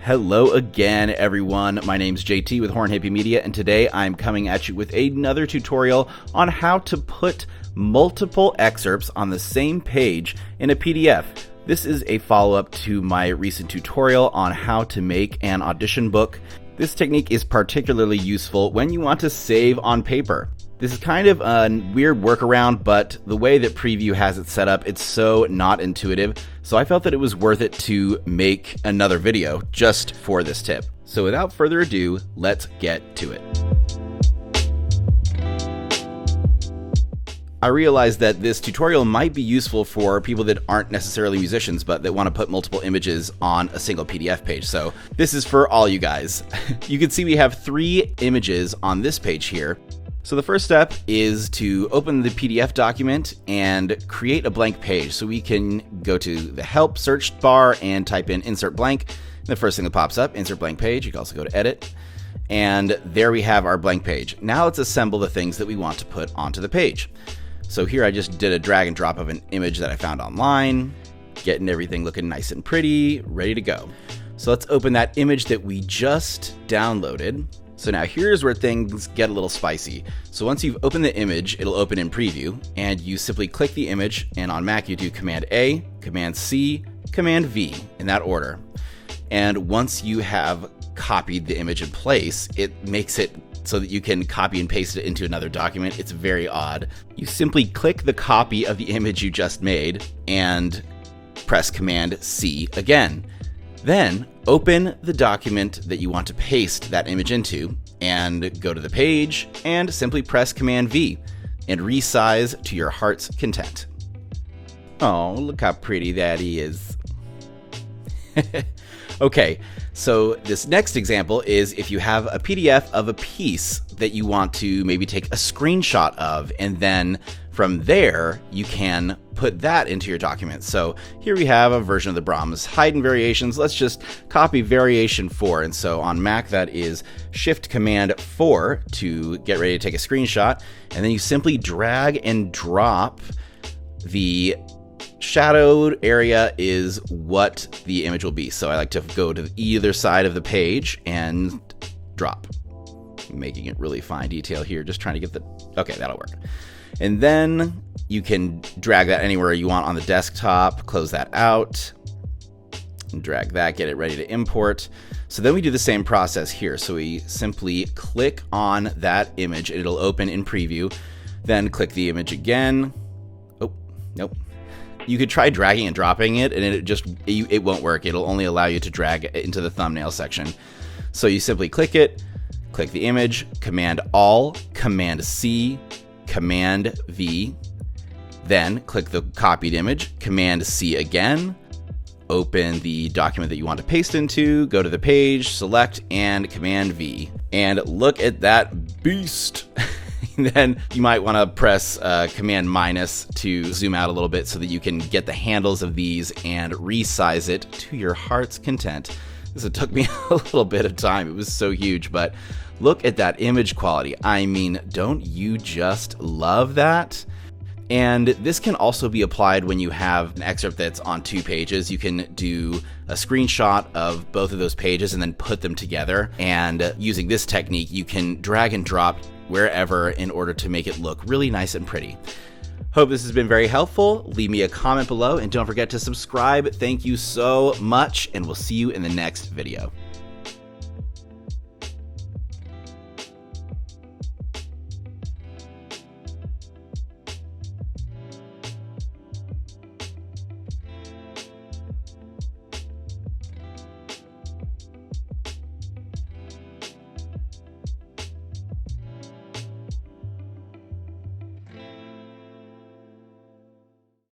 Hello again, everyone. My name's JT with Horn Hippie Media, and today I'm coming at you with another tutorial on how to put multiple excerpts on the same page in a PDF. This is a follow-up to my recent tutorial on how to make an audition book. This technique is particularly useful when you want to save on paper. This is kind of a weird workaround, but the way that Preview has it set up, it's so not intuitive. So I felt that it was worth it to make another video just for this tip. So without further ado, let's get to it. I realized that this tutorial might be useful for people that aren't necessarily musicians, but that want to put multiple images on a single PDF page. So this is for all you guys. You can see we have 3 images on this page here. So the first step is to open the PDF document and create a blank page. So we can go to the help search bar and type in insert blank. The first thing that pops up, insert blank page. You can also go to edit. And there we have our blank page. Now let's assemble the things that we want to put onto the page. So here I just did a drag and drop of an image that I found online, getting everything looking nice and pretty, ready to go. So let's open that image that we just downloaded. So now here's where things get a little spicy. So once you've opened the image, it'll open in Preview, and you simply click the image, and on Mac you do Command A, Command C, Command V, in that order. And once you have copied the image in place, it makes it so that you can copy and paste it into another document. It's very odd. You simply click the copy of the image you just made and press Command C again. Then open the document that you want to paste that image into and go to the page and simply press Command V and resize to your heart's content. Oh, look how pretty that is. Okay, so this next example is if you have a PDF of a piece that you want to maybe take a screenshot of, and then from there you can put that into your document. So here we have a version of the Brahms Haydn variations. Let's just copy variation 4. And so on Mac that is Shift Command 4 to get ready to take a screenshot. And then you simply drag and drop. The shadowed area is what the image will be. So I like to go to either side of the page and drop. Making it really fine detail here, just trying to get the, okay, that'll work. And then you can drag that anywhere you want on the desktop, close that out, and drag that, get it ready to import. So then we do the same process here. So we simply click on that image, it'll open in Preview, then click the image again. Oh, nope. You could try dragging and dropping it, and it won't work. It'll only allow you to drag it into the thumbnail section. So you simply click it, click the image, Command All, Command C, Command V, then click the copied image, Command C again, open the document that you want to paste into, go to the page, select, and Command V. And look at that beast. Then you might want to press Command minus to zoom out a little bit so that you can get the handles of these and resize it to your heart's content. This took me a little bit of time. It was so huge, but look at that image quality. I mean, don't you just love that? And this can also be applied when you have an excerpt that's on 2 pages. You can do a screenshot of both of those pages and then put them together. And using this technique, you can drag and drop wherever in order to make it look really nice and pretty. Hope this has been very helpful. Leave me a comment below and don't forget to subscribe. Thank you so much, and we'll see you in the next video.